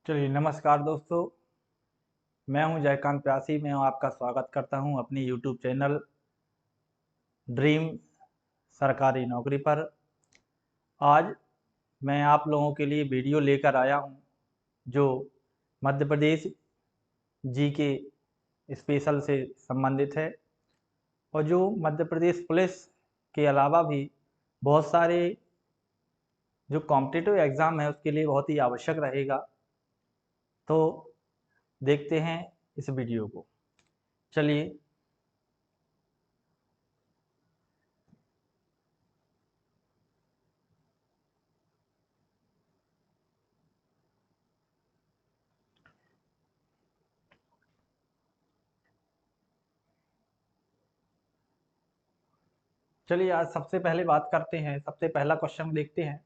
चलिए नमस्कार दोस्तों, मैं हूं जयकांत प्यासी। मैं आपका स्वागत करता हूं अपनी यूट्यूब चैनल ड्रीम सरकारी नौकरी पर। आज मैं आप लोगों के लिए वीडियो लेकर आया हूं जो मध्य प्रदेश जीके स्पेशल से संबंधित है और जो मध्य प्रदेश पुलिस के अलावा भी बहुत सारे जो कॉम्पिटिटिव एग्ज़ाम है उसके लिए बहुत ही आवश्यक रहेगा। तो देखते हैं इस वीडियो को। चलिए चलिए आज सबसे पहले बात करते हैं, सबसे पहला क्वेश्चन देखते हैं।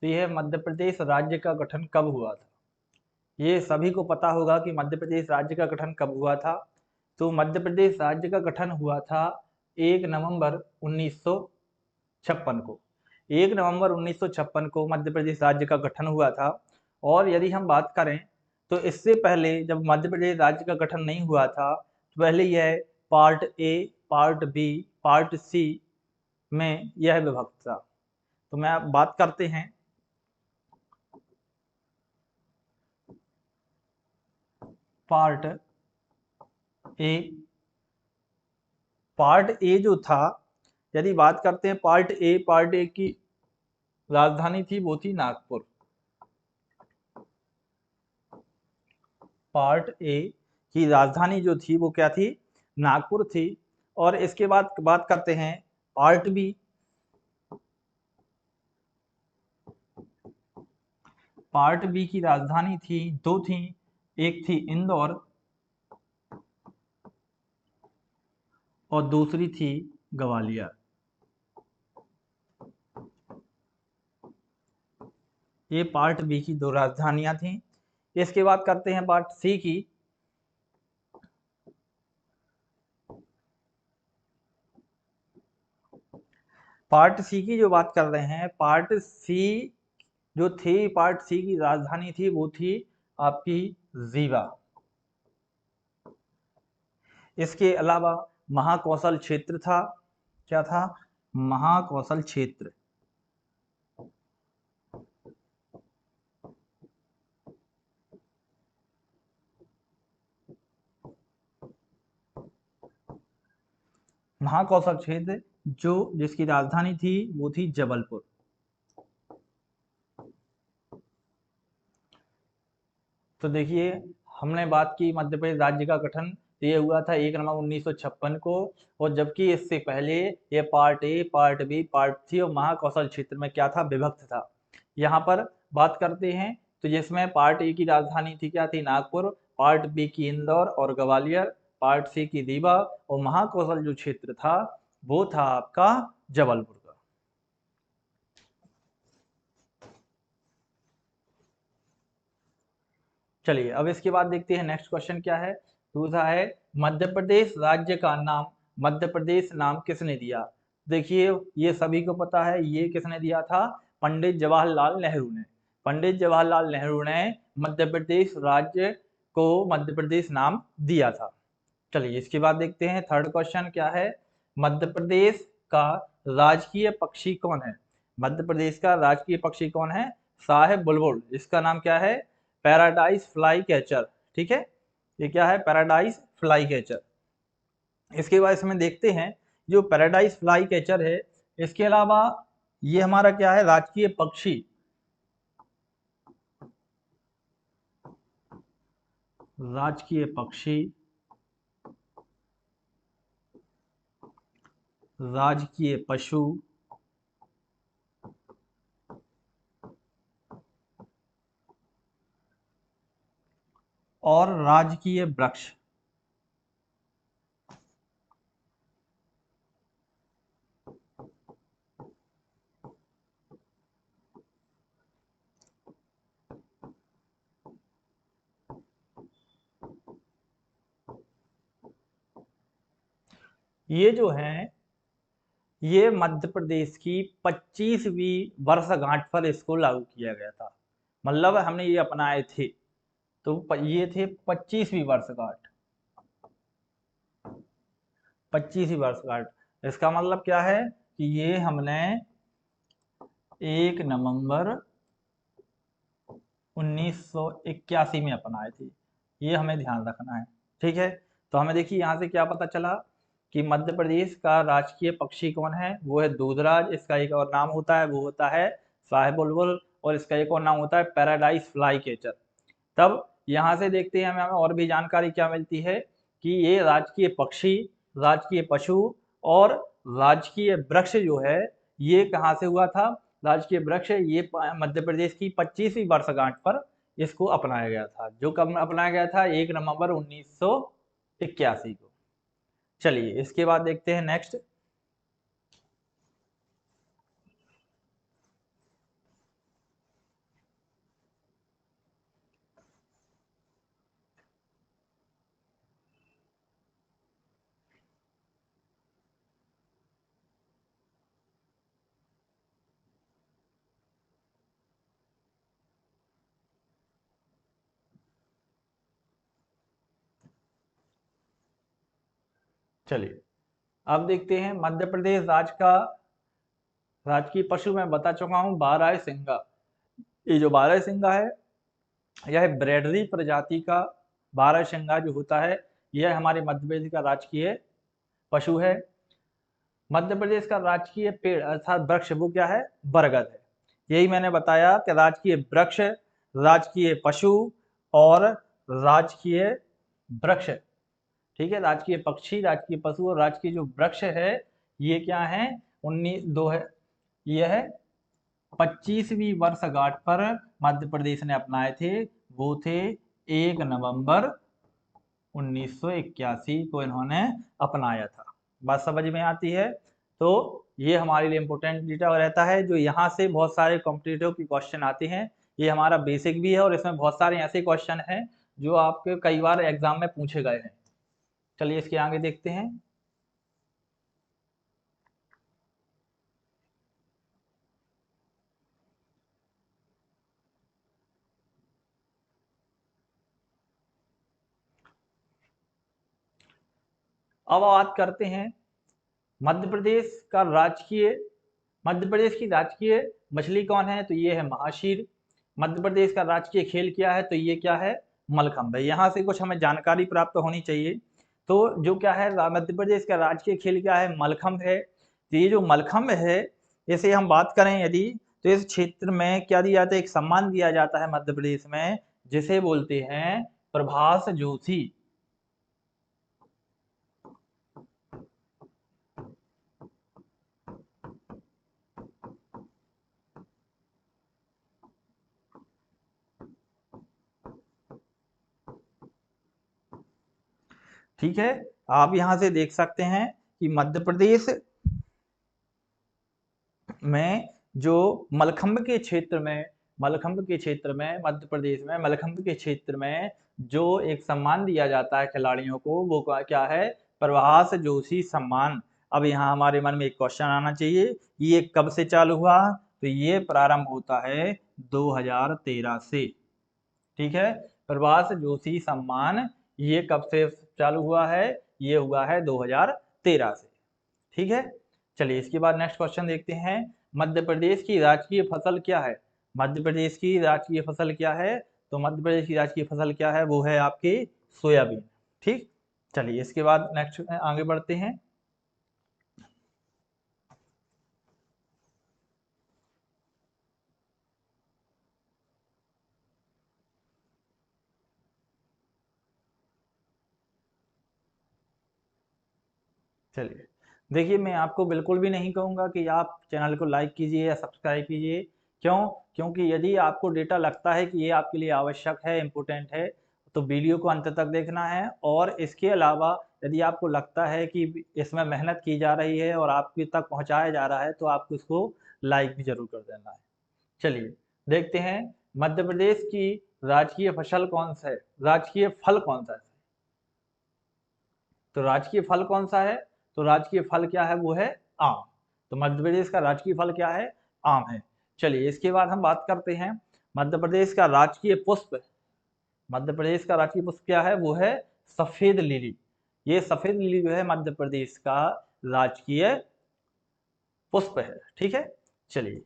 तो यह मध्य प्रदेश राज्य का गठन कब हुआ था? ये सभी को पता होगा कि मध्य प्रदेश राज्य का गठन कब हुआ था। तो मध्य प्रदेश राज्य का गठन हुआ था 1 नवंबर 1956 को। 1 नवंबर 1956 को मध्य प्रदेश राज्य का गठन हुआ था। और यदि हम बात करें तो इससे पहले जब मध्य प्रदेश राज्य का गठन नहीं हुआ था तो पहले यह part A, part B, part C में यह विभक्त था। तो मैं अब बात करते हैं पार्ट ए। पार्ट ए जो था, यदि बात करते हैं पार्ट ए की राजधानी थी वो थी नागपुर। पार्ट ए की राजधानी जो थी वो क्या थी? नागपुर थी। और इसके बाद बात करते हैं पार्ट बी। पार्ट बी की राजधानी थी, दो थी, एक थी इंदौर और दूसरी थी ग्वालियर। ये पार्ट बी की दो राजधानियां थी। इसके बाद करते हैं पार्ट सी की। पार्ट सी की जो बात कर रहे हैं, पार्ट सी जो थी, पार्ट सी की राजधानी थी वो थी आपकी रीवा। इसके अलावा महाकौशल क्षेत्र था। क्या था? महाकौशल क्षेत्र। महाकौशल क्षेत्र जो जिसकी राजधानी थी वो थी जबलपुर। तो देखिए, हमने बात की मध्य प्रदेश राज्य का गठन ये हुआ था 1 नवंबर 1956 को। और जबकि इससे पहले ये part A, part B, part C और महाकौशल क्षेत्र में क्या था? विभक्त था। यहाँ पर बात करते हैं तो जिसमें पार्ट ए की राजधानी थी क्या थी? नागपुर। पार्ट बी की इंदौर और ग्वालियर। पार्ट सी की रीवा। और महाकौशल जो क्षेत्र था वो था आपका जबलपुर का। चलिए अब इसके बाद देखते हैं नेक्स्ट क्वेश्चन क्या है। दूसरा है मध्य प्रदेश राज्य का नाम मध्य प्रदेश नाम किसने दिया? देखिए, ये सभी को पता है, ये किसने दिया था? पंडित जवाहरलाल नेहरू ने। पंडित जवाहरलाल नेहरू ने मध्य प्रदेश राज्य को मध्य प्रदेश नाम दिया था। चलिए इसके बाद देखते हैं थर्ड क्वेश्चन क्या है। मध्य प्रदेश का राजकीय पक्षी कौन है? मध्य प्रदेश का राजकीय पक्षी कौन है? साहेब बुलबुल। इसका नाम क्या है? Paradise fly catcher. ठीक है, ये क्या है? Paradise fly catcher. इसके बाद इसमें देखते हैं जो पैराडाइज फ्लाई कैचर है, इसके अलावा ये हमारा क्या है? राजकीय पक्षी। राजकीय पक्षी, राजकीय पशु और राजकीय वृक्ष। ये जो है, ये मध्य प्रदेश की 25वीं वर्षगांठ पर इसको लागू किया गया था। मतलब हमने ये अपनाए थे। तो ये थे 25वीं वर्षगांठ, 25वीं वर्षगांठ। इसका मतलब क्या है कि ये हमने 1 नवंबर 1981 में अपनाए थे, ये हमें ध्यान रखना है। ठीक है, तो हमें देखिए यहाँ से क्या पता चला कि मध्य प्रदेश का राजकीय पक्षी कौन है, वो है दूधराज। इसका एक और नाम होता है, वो होता है शाह बुलबुल, और इसका एक और नाम होता है पैराडाइज फ्लाई कैचर। तब यहाँ से देखते हैं हमें और भी जानकारी क्या मिलती है कि ये राजकीय पक्षी, राजकीय पशु और राजकीय वृक्ष जो है ये कहाँ से हुआ था। राजकीय वृक्ष ये मध्य प्रदेश की 25वीं वर्षगांठ पर इसको अपनाया गया था। जो कब अपनाया गया था, 1 नवंबर 1981 को। चलिए इसके बाद देखते हैं नेक्स्ट। चलिए अब देखते हैं मध्य प्रदेश राज्य का राजकीय पशु मैं बता चुका हूँ बारहसिंगा। ये जो बारहसिंगा है यह ब्रेडरी प्रजाति का बारहसिंगा जो होता है यह हमारे मध्य प्रदेश का राजकीय पशु है। मध्य प्रदेश का राजकीय पेड़ अर्थात वृक्ष वो क्या है, बरगद है। यही मैंने बताया कि राजकीय वृक्ष, राजकीय पशु और राजकीय वृक्ष, ठीक है, राजकीय पक्षी, राजकीय पशु और राजकीय जो वृक्ष है ये क्या है, 19 है, यह 25वीं वर्षगांठ पर मध्य प्रदेश ने अपनाए थे। वो थे 1 नवंबर 1981 को इन्होंने अपनाया था। बात समझ में आती है। तो ये हमारे लिए इम्पोर्टेंट डेटा रहता है, जो यहाँ से बहुत सारे कॉम्पिटिटिव की क्वेश्चन आते हैं। ये हमारा बेसिक भी है और इसमें बहुत सारे ऐसे क्वेश्चन हैं जो आपके कई बार एग्जाम में पूछे गए हैं। चलिए इसके आगे देखते हैं। अब बात करते हैं मध्य प्रदेश का राजकीय, मध्य प्रदेश की राजकीय मछली कौन है, तो ये है महाशीर। मध्य प्रदेश का राजकीय खेल क्या है, तो ये क्या है, मलखंभ है। यहाँ से कुछ हमें जानकारी प्राप्त होनी चाहिए। तो जो क्या है, मध्य प्रदेश का राजकीय खेल क्या है, मलखंभ है। तो ये जो मलखंभ है इसे हम बात करें यदि, तो इस क्षेत्र में क्या दिया जाता है, एक सम्मान दिया जाता है मध्य प्रदेश में, जिसे बोलते हैं प्रभास जोशी। ठीक है, आप यहां से देख सकते हैं कि मध्य प्रदेश में जो मलखंभ के क्षेत्र में, मलखंभ के क्षेत्र में, मध्य प्रदेश में मलखंभ के क्षेत्र में जो एक सम्मान दिया जाता है खिलाड़ियों को, वो क्या है, प्रभास जोशी सम्मान। अब यहाँ हमारे मन में एक क्वेश्चन आना चाहिए, ये कब से चालू हुआ, तो ये प्रारंभ होता है 2013 से। ठीक है, प्रभास जोशी सम्मान ये कब से चालू हुआ है, ये हुआ है 2013 से। ठीक है, चलिए इसके बाद नेक्स्ट क्वेश्चन देखते हैं। मध्य प्रदेश की राजकीय फसल क्या है, मध्य प्रदेश की राजकीय फसल क्या है, तो मध्य प्रदेश की राजकीय फसल क्या है, वो है आपकी सोयाबीन। ठीक, चलिए इसके बाद नेक्स्ट आगे बढ़ते हैं। चलिए देखिए, मैं आपको बिल्कुल भी नहीं कहूँगा कि आप चैनल को लाइक कीजिए या सब्सक्राइब कीजिए। क्यों, क्योंकि यदि आपको डेटा लगता है कि ये आपके लिए आवश्यक है, इम्पोर्टेंट है, तो वीडियो को अंत तक देखना है। और इसके अलावा यदि आपको लगता है कि इसमें मेहनत की जा रही है और आपके तक पहुँचाया जा रहा है, तो आपको इसको लाइक भी ज़रूर कर देना है। चलिए देखते हैं मध्य प्रदेश की राजकीय फसल कौन सा है, राजकीय फल कौन सा है। तो राजकीय फल कौन सा है, तो राजकीय फल क्या है, वो है आम। तो मध्य प्रदेश का राजकीय फल क्या है, आम है। चलिए इसके बाद हम बात करते हैं मध्य प्रदेश का राजकीय पुष्प, मध्य प्रदेश का राष्ट्रीय पुष्प क्या है? वो है सफेद लिली। ये सफेद लिली जो है मध्य प्रदेश का राजकीय पुष्प है। ठीक है, चलिए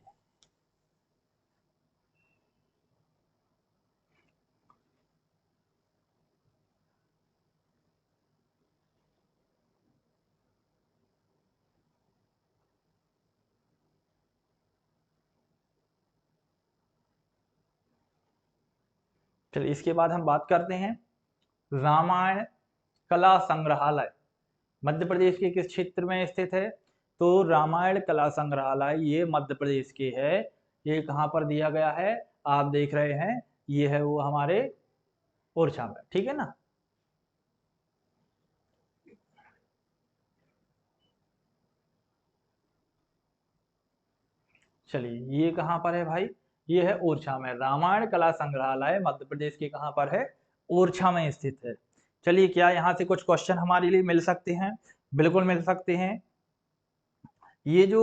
चलिए इसके बाद हम बात करते हैं रामायण कला संग्रहालय मध्य प्रदेश के किस क्षेत्र में स्थित है? तो रामायण कला संग्रहालय ये मध्य प्रदेश के है। ये कहाँ पर दिया गया है? आप देख रहे हैं, ये है वो हमारे ओरछा में। ठीक है ना। चलिए ये कहाँ पर है भाई? ये है ओरछा में। रामायण कला संग्रहालय मध्य प्रदेश के कहाँ पर है? ओरछा में स्थित है। चलिए क्या यहाँ से कुछ क्वेश्चन हमारे लिए मिल सकते हैं? बिल्कुल मिल सकते हैं। ये जो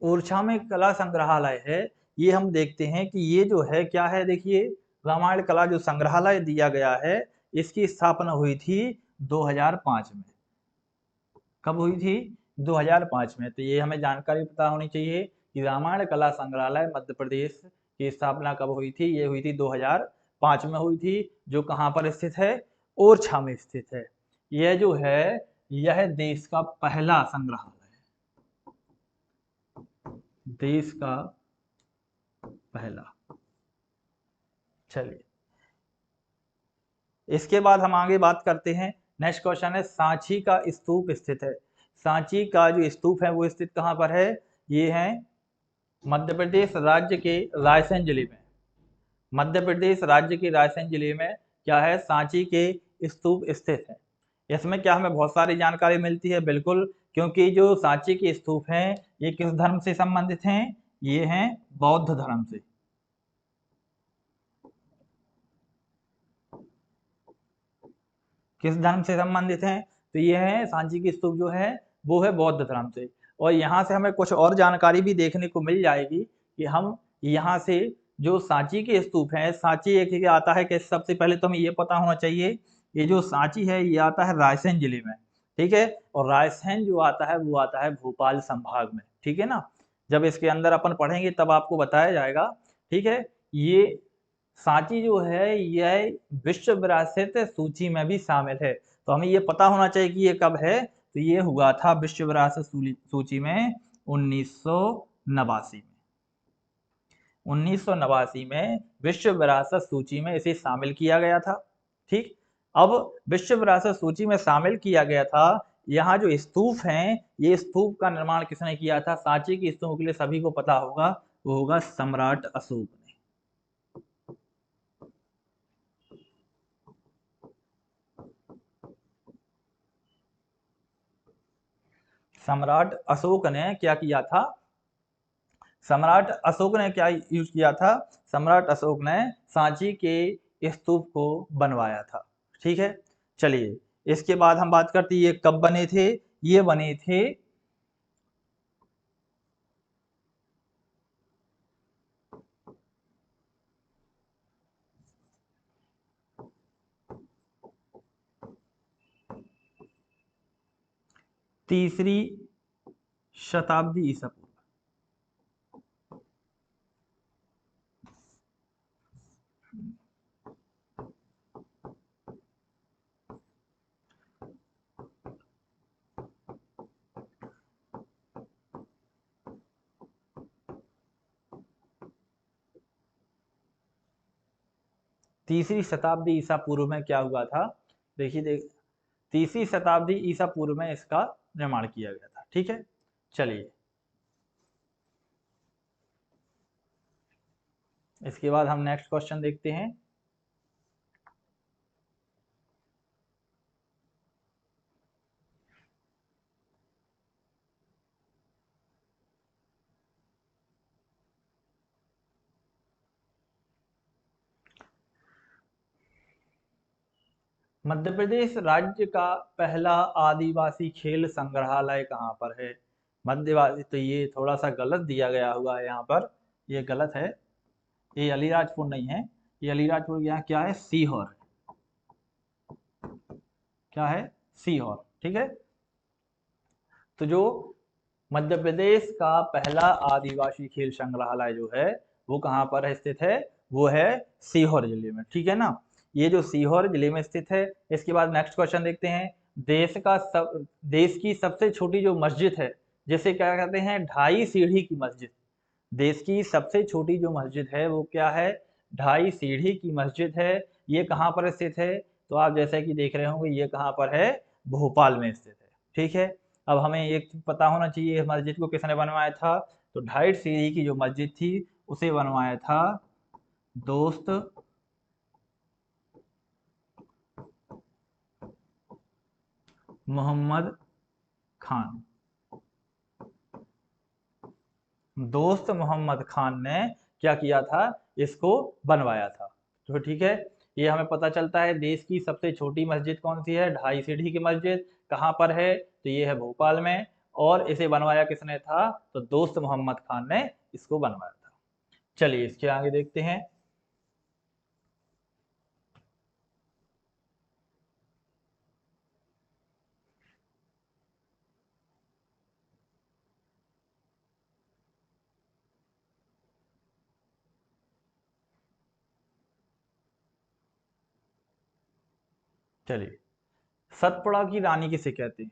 ओरछा में कला संग्रहालय है, ये हम देखते हैं कि ये जो है क्या है, देखिए रामायण कला जो संग्रहालय दिया गया है, इसकी स्थापना हुई थी 2005 में। कब हुई थी? 2005 में। तो ये हमें जानकारी पता होनी चाहिए कि रामायण कला संग्रहालय मध्य प्रदेश की स्थापना कब हुई थी? ये हुई थी 2005 में हुई थी। जो कहाँ पर स्थित है? ओरछा में स्थित है। यह जो है, यह देश का पहला संग्रहालय है, देश का पहला। चलिए इसके बाद हम आगे बात करते हैं। नेक्स्ट क्वेश्चन है सांची का स्तूप स्थित है। सांची का जो स्तूप है वो स्थित कहाँ पर है? ये है मध्य प्रदेश राज्य के रायसेन जिले में। मध्य प्रदेश राज्य के रायसेन जिले में क्या है? सांची के स्तूप स्थित है। इसमें क्या हमें बहुत सारी जानकारी मिलती है? बिल्कुल, क्योंकि जो सांची के स्तूप हैं ये किस धर्म से संबंधित हैं? ये हैं बौद्ध धर्म से। किस धर्म से संबंधित हैं? तो ये है सांची की स्तूप जो है वो है बौद्ध धर्म से। और यहाँ से हमें कुछ और जानकारी भी देखने को मिल जाएगी कि हम यहाँ से जो सांची के स्तूप हैं, सांची एक आता है कि सबसे पहले तो हमें ये पता होना चाहिए, ये जो सांची है ये आता है रायसेन जिले में। ठीक है, और रायसेन जो आता है वो आता है भोपाल संभाग में। ठीक है ना। जब इसके अंदर अपन पढ़ेंगे तब आपको बताया जाएगा। ठीक है, ये सांची जो है यह विश्व विरासत सूची में भी शामिल है। तो हमें ये पता होना चाहिए कि ये कब है। तो ये हुआ था विश्व विरासत सूची में 1989 में। 1989 में विश्व विरासत सूची में इसे शामिल किया गया था। ठीक, अब विश्व विरासत सूची में शामिल किया गया था। यहाँ जो स्तूप हैं, ये स्तूप का निर्माण किसने किया था? सांची के स्तूप के लिए सभी को पता होगा, वो होगा सम्राट अशोक ने। सम्राट अशोक ने क्या किया था? सम्राट अशोक ने क्या यूज किया था? सम्राट अशोक ने सांची के स्तूप को बनवाया था। ठीक है, चलिए इसके बाद हम बात करते हैं ये कब बने थे। ये बने थे तीसरी शताब्दी ईसा पूर्व। तीसरी शताब्दी ईसा पूर्व में क्या हुआ था? देखिए तीसरी शताब्दी ईसा पूर्व में इसका निर्माण किया गया था। ठीक है, चलिए इसके बाद हम नेक्स्ट क्वेश्चन देखते हैं। मध्य प्रदेश राज्य का पहला आदिवासी खेल संग्रहालय कहाँ पर है? मध्यवासी, तो ये थोड़ा सा गलत दिया गया हुआ है यहाँ पर, ये गलत है। ये अलीराजपुर नहीं है, ये अलीराजपुर यहाँ क्या है, सीहोर, क्या है, सीहोर, ठीक है। तो जो मध्य प्रदेश का पहला आदिवासी खेल संग्रहालय जो है वो कहाँ पर स्थित है, वो है सीहोर जिले में, ठीक है ना। ये जो सीहोर जिले में स्थित है। इसके बाद नेक्स्ट क्वेश्चन देखते हैं। देश की सबसे छोटी जो मस्जिद है, जिसे क्या कहते हैं, 2.5 सीढ़ी की मस्जिद। देश की सबसे छोटी जो मस्जिद है वो क्या है, 2.5 सीढ़ी की मस्जिद है। ये कहाँ पर स्थित है, तो आप जैसे कि देख रहे होंगे ये कहाँ पर है, भोपाल में स्थित है, ठीक है। अब हमें एक पता होना चाहिए मस्जिद को किसने बनवाया था, तो 2.5 सीढ़ी की जो मस्जिद थी उसे बनवाया था दोस्त मोहम्मद खान। दोस्त मोहम्मद खान ने क्या किया था, इसको बनवाया था। तो ठीक है, ये हमें पता चलता है देश की सबसे छोटी मस्जिद कौन सी है, 2.5 सीढ़ी की मस्जिद कहाँ पर है, तो ये है भोपाल में। और इसे बनवाया किसने था, तो दोस्त मोहम्मद खान ने इसको बनवाया था। चलिए इसके आगे देखते हैं। चलिए, सतपुड़ा की रानी किसे कहते हैं,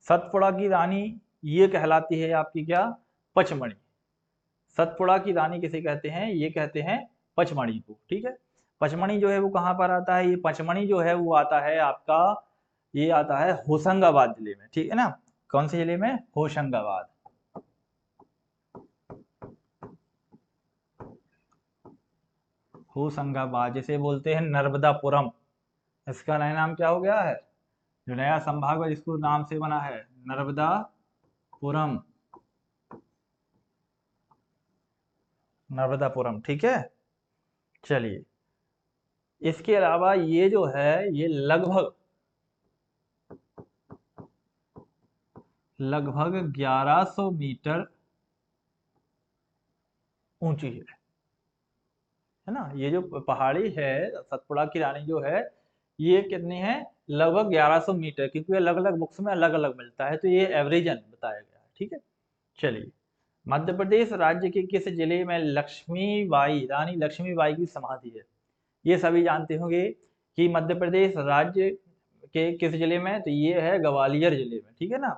सतपुड़ा की रानी ये कहलाती है आपकी क्या, पचमढ़ी। सतपुड़ा की रानी किसे कहते हैं, ये कहते हैं पचमढ़ी को, ठीक है। पचमढ़ी जो है वो कहाँ पर आता है, ये पचमढ़ी जो है वो आता है आपका, ये आता है होशंगाबाद जिले में, ठीक है ना। कौन से जिले में, होशंगाबाद। होशंगाबाद जिसे बोलते हैं नर्मदापुरम, इसका नया नाम क्या हो गया है, जो नया संभाग है जिसको नाम से बना है नर्मदापुरम, नर्मदापुरम, ठीक है। चलिए, इसके अलावा ये जो है ये लगभग 1100 मीटर ऊंची है ना। ये जो पहाड़ी है सतपुड़ा की रानी जो है, ये कितनी है, लगभग 1100 मीटर, क्योंकि अलग अलग बुक्स में अलग अलग मिलता है, तो ये एवरेजन बताया गया है, ठीक है। चलिए, मध्य प्रदेश राज्य के किस जिले में लक्ष्मीबाई, रानी लक्ष्मीबाई की समाधि है। ये सभी जानते होंगे कि मध्य प्रदेश राज्य के किस जिले में, तो ये है ग्वालियर जिले में, ठीक है ना।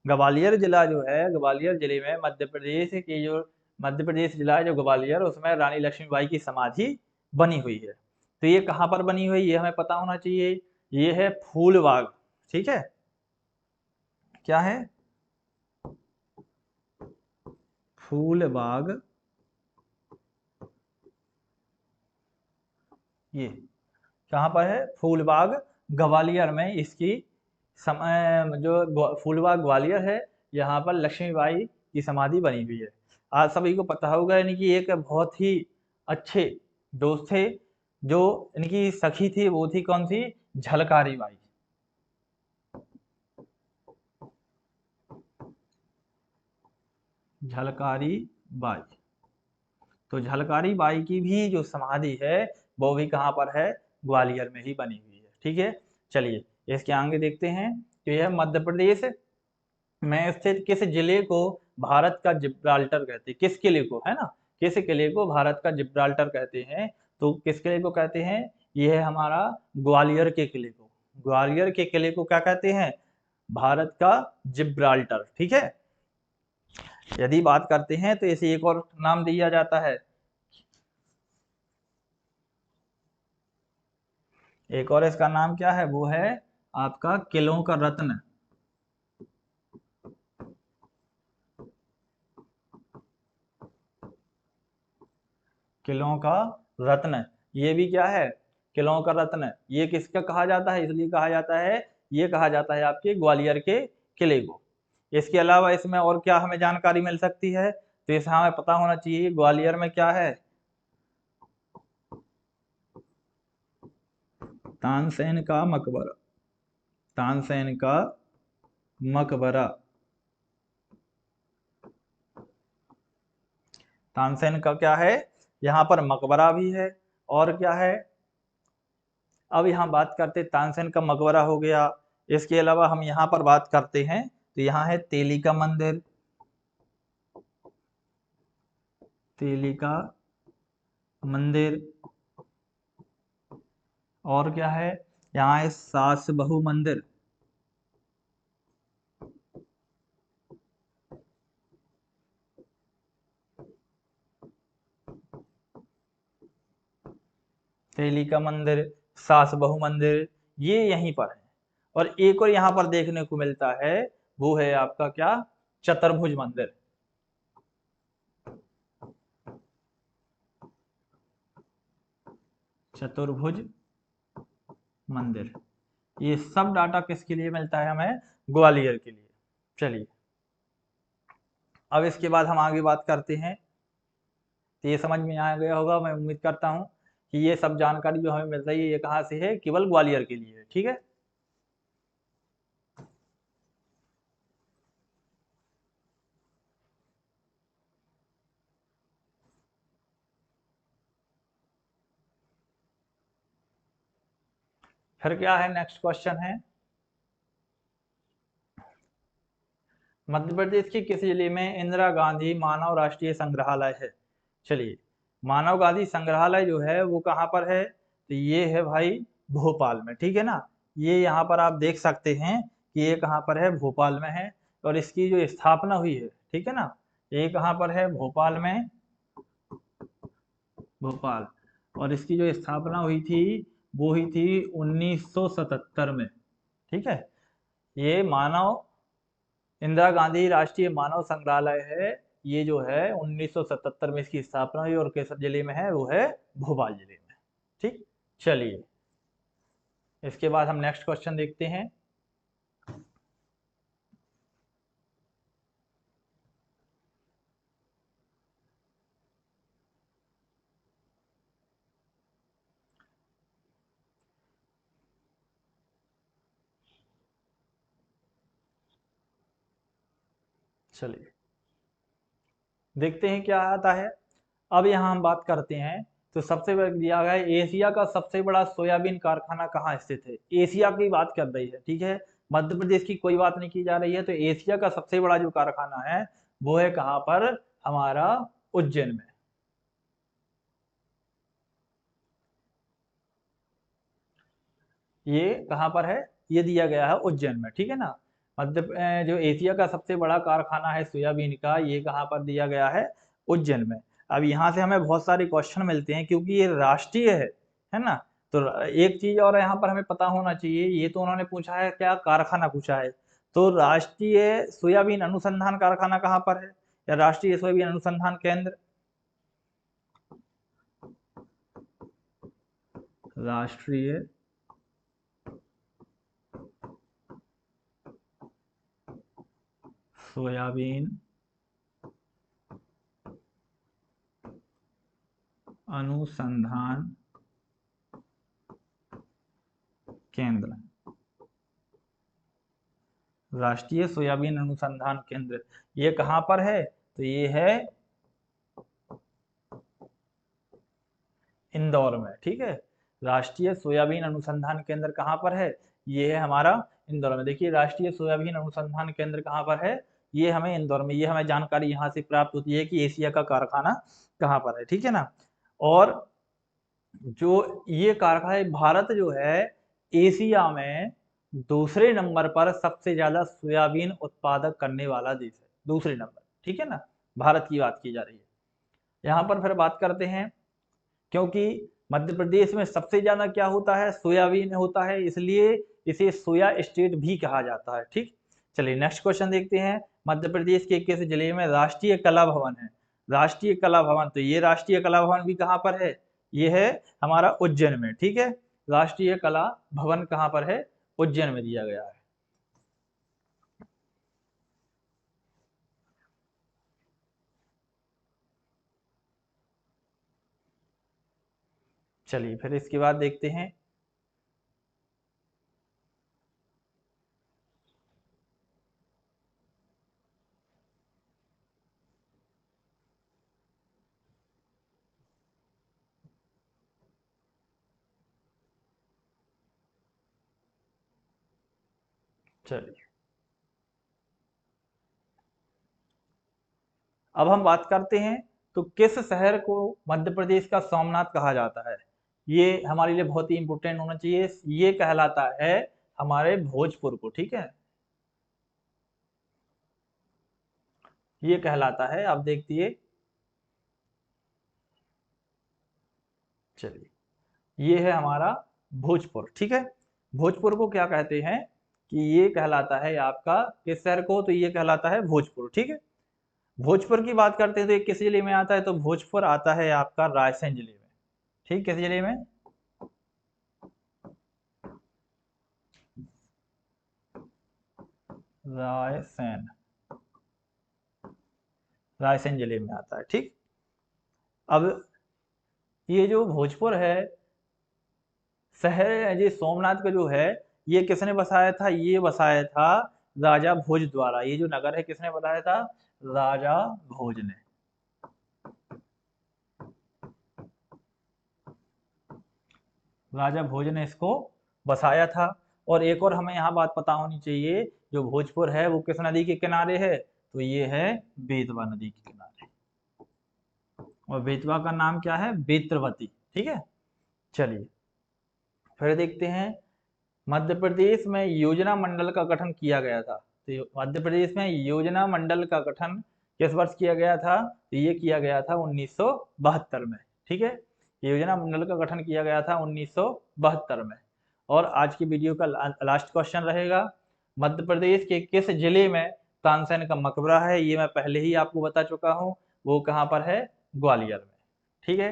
ग्वालियर जिला जो है, ग्वालियर जिले में मध्य प्रदेश के जो मध्य प्रदेश जिला है जो ग्वालियर, उसमें रानी लक्ष्मीबाई की समाधि बनी हुई है। तो ये कहाँ पर बनी हुई, ये हमें पता होना चाहिए। ये है फूलबाग, ठीक है, क्या है, फूलबाग, ये कहाँ पर है, फूलबाग ग्वालियर में इसकी जो फूलबाग ग्वालियर है, यहाँ पर लक्ष्मीबाई की समाधि बनी हुई है। आज सभी को पता होगा, यानी कि एक बहुत ही अच्छे दोस्त थे, जो इनकी सखी थी, वो थी कौन सी, झलकारी बाई। झलकारी बाई, तो झलकारी बाई की भी जो समाधि है वो भी कहाँ पर है, ग्वालियर में ही बनी हुई है, ठीक है। चलिए इसके आगे देखते हैं। तो यह मध्य प्रदेश में स्थित किस जिले को भारत का जिब्राल्टर कहते हैं, किस किले को, है ना, किस किले को भारत का जिब्राल्टर कहते हैं, तो किस किले को कहते हैं, यह है हमारा ग्वालियर के किले को, ग्वालियर के किले को क्या कहते हैं, भारत का जिब्राल्टर, ठीक है। यदि बात करते हैं तो इसे एक और नाम दिया जाता है, एक और इसका नाम क्या है, वो है आपका किलों का रत्न, किलों का रत्न। ये भी क्या है, किलों का रत्न। ये किसका कहा जाता है, इसलिए कहा जाता है, ये कहा जाता है आपके ग्वालियर के किले को। इसके अलावा इसमें और क्या हमें जानकारी मिल सकती है, तो इसे हमें पता होना चाहिए ग्वालियर में क्या है, तानसेन का मकबरा, तानसेन का मकबरा, तानसेन का क्या है, यहाँ पर मकबरा भी है और क्या है, अब यहाँ बात करते तानसेन का मकबरा हो गया। इसके अलावा हम यहाँ पर बात करते हैं तो यहाँ है तेली का मंदिर, तेली का मंदिर। और क्या है, यहाँ है सास बहू मंदिर, तेली का मंदिर, सास बहू मंदिर, ये यहीं पर है। और एक और यहाँ पर देखने को मिलता है, वो है आपका क्या, चतुर्भुज मंदिर। चतुर्भुज मंदिर, ये सब डाटा किसके लिए मिलता है हमें, ग्वालियर के लिए। चलिए अब इसके बाद हम आगे बात करते हैं। तो ये समझ में आ गया होगा, मैं उम्मीद करता हूँ कि ये सब जानकारी जो हमें मिल रही है ये कहाँ से है, केवल ग्वालियर के लिए है। ठीक है, फिर क्या है, नेक्स्ट क्वेश्चन है, मध्य प्रदेश के किस जिले में इंदिरा गांधी मानव राष्ट्रीय संग्रहालय है। चलिए, मानव गांधी संग्रहालय जो है वो कहाँ पर है, तो ये है भाई भोपाल में। ठीक है ना, ये यहाँ पर आप देख सकते हैं कि ये कहाँ पर है, भोपाल में है। और इसकी जो स्थापना हुई है, ठीक है ना, ये कहाँ पर है, भोपाल में, भोपाल। और इसकी जो स्थापना हुई थी वो हुई थी 1977 में। ठीक है, ये मानव इंदिरा गांधी राष्ट्रीय मानव संग्रहालय है, ये जो है 1977 में इसकी स्थापना हुई और किस जिले में है, वो है भोपाल जिले में। ठीक, चलिए इसके बाद हम नेक्स्ट क्वेश्चन देखते हैं। चलिए देखते हैं क्या आता है। अब यहाँ हम बात करते हैं, तो सबसे बड़ा दिया गया है, एशिया का सबसे बड़ा सोयाबीन कारखाना कहाँ स्थित है। एशिया की बात कर रही है, ठीक है, मध्य प्रदेश की कोई बात नहीं की जा रही है। तो एशिया का सबसे बड़ा जो कारखाना है वो है कहाँ पर, हमारा उज्जैन में। ये कहाँ पर है, ये दिया गया है उज्जैन में। ठीक है ना, जो एशिया का सबसे बड़ा कारखाना है सोयाबीन का, ये कहाँ पर दिया गया है, उज्जैन में। अब यहाँ से हमें बहुत सारे क्वेश्चन मिलते हैं क्योंकि ये राष्ट्रीय है ना। तो एक चीज और यहाँ पर हमें पता होना चाहिए, ये तो उन्होंने पूछा है क्या, कारखाना पूछा है। तो राष्ट्रीय सोयाबीन अनुसंधान कारखाना कहाँ पर है, या राष्ट्रीय सोयाबीन अनुसंधान केंद्र, राष्ट्रीय सोयाबीन अनुसंधान केंद्र, राष्ट्रीय सोयाबीन अनुसंधान केंद्र, ये कहाँ पर है, तो ये है इंदौर में। ठीक है, राष्ट्रीय सोयाबीन अनुसंधान केंद्र कहाँ पर है, ये है हमारा इंदौर में। देखिए राष्ट्रीय सोयाबीन अनुसंधान केंद्र कहाँ पर है, ये हमें इंदौर में, ये हमें जानकारी यहाँ से प्राप्त होती है कि एशिया का कारखाना कहाँ पर है। ठीक है ना, और जो ये कारखाना है, भारत जो है एशिया में दूसरे नंबर पर सबसे ज्यादा सोयाबीन उत्पादक करने वाला देश है, दूसरे नंबर। ठीक है ना, भारत की बात की जा रही है। यहाँ पर फिर बात करते हैं, क्योंकि मध्य प्रदेश में सबसे ज्यादा क्या होता है, सोयाबीन होता है, इसलिए इसे सोया स्टेट भी कहा जाता है। ठीक, चलिए नेक्स्ट क्वेश्चन देखते हैं। मध्य प्रदेश के किस जिले में राष्ट्रीय कला भवन है, राष्ट्रीय कला भवन, तो ये राष्ट्रीय कला भवन भी कहाँ पर है, ये है हमारा उज्जैन में। ठीक है, राष्ट्रीय कला भवन कहाँ पर है, उज्जैन में दिया गया है। चलिए फिर इसके बाद देखते हैं, चलिए अब हम बात करते हैं तो किस शहर को मध्य प्रदेश का सोमनाथ कहा जाता है। ये हमारे लिए बहुत ही इंपॉर्टेंट होना चाहिए। ये कहलाता है हमारे भोजपुर को, ठीक है, ये कहलाता है। आप देखिए, चलिए ये है हमारा भोजपुर, ठीक है। भोजपुर को क्या कहते हैं कि ये कहलाता है आपका किस शहर को, तो ये कहलाता है भोजपुर, ठीक है। भोजपुर की बात करते हैं तो ये किस जिले में आता है, तो भोजपुर आता है आपका रायसेन जिले में, ठीक, किस जिले में, रायसेन, रायसेन जिले में आता है, ठीक। अब ये जो भोजपुर है शहर, ये सोमनाथ का जो है, ये किसने बसाया था, ये बसाया था राजा भोज द्वारा। ये जो नगर है किसने बनाया था, राजा भोज ने। राजा भोज ने इसको बसाया था। और एक और हमें यहाँ बात पता होनी चाहिए, जो भोजपुर है वो किस नदी के किनारे है, तो ये है बेतवा नदी के किनारे, और बेतवा का नाम क्या है, बेत्रवती, ठीक है। चलिए फिर देखते हैं, मध्य प्रदेश में योजना मंडल का गठन किया गया था। तो मध्य प्रदेश में योजना मंडल का गठन किस वर्ष किया गया था, तो ये किया गया था 1972 में, ठीक है। योजना मंडल का गठन किया गया था 1972 में। और आज की वीडियो का लास्ट क्वेश्चन रहेगा, मध्य प्रदेश के किस जिले में तानसेन का मकबरा है, ये मैं पहले ही आपको बता चुका हूँ, वो कहाँ पर है, ग्वालियर में, ठीक है।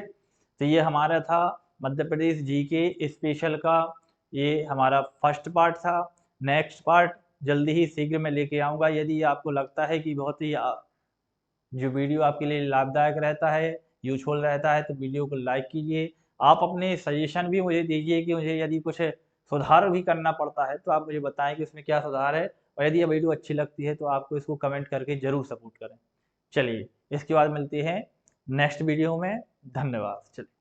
तो ये हमारा था मध्य प्रदेश जीके स्पेशल का, ये हमारा फर्स्ट पार्ट था। नेक्स्ट पार्ट जल्दी ही शीघ्र में लेके आऊँगा। यदि आपको लगता है कि बहुत ही जो वीडियो आपके लिए लाभदायक रहता है, यूजफुल रहता है, तो वीडियो को लाइक कीजिए। आप अपने सजेशन भी मुझे दीजिए कि मुझे यदि कुछ सुधार भी करना पड़ता है तो आप मुझे बताएं कि उसमें क्या सुधार है। और यदि ये वीडियो अच्छी लगती है तो आपको इसको कमेंट करके ज़रूर सपोर्ट करें। चलिए इसके बाद मिलते हैं नेक्स्ट वीडियो में। धन्यवाद। चलिए।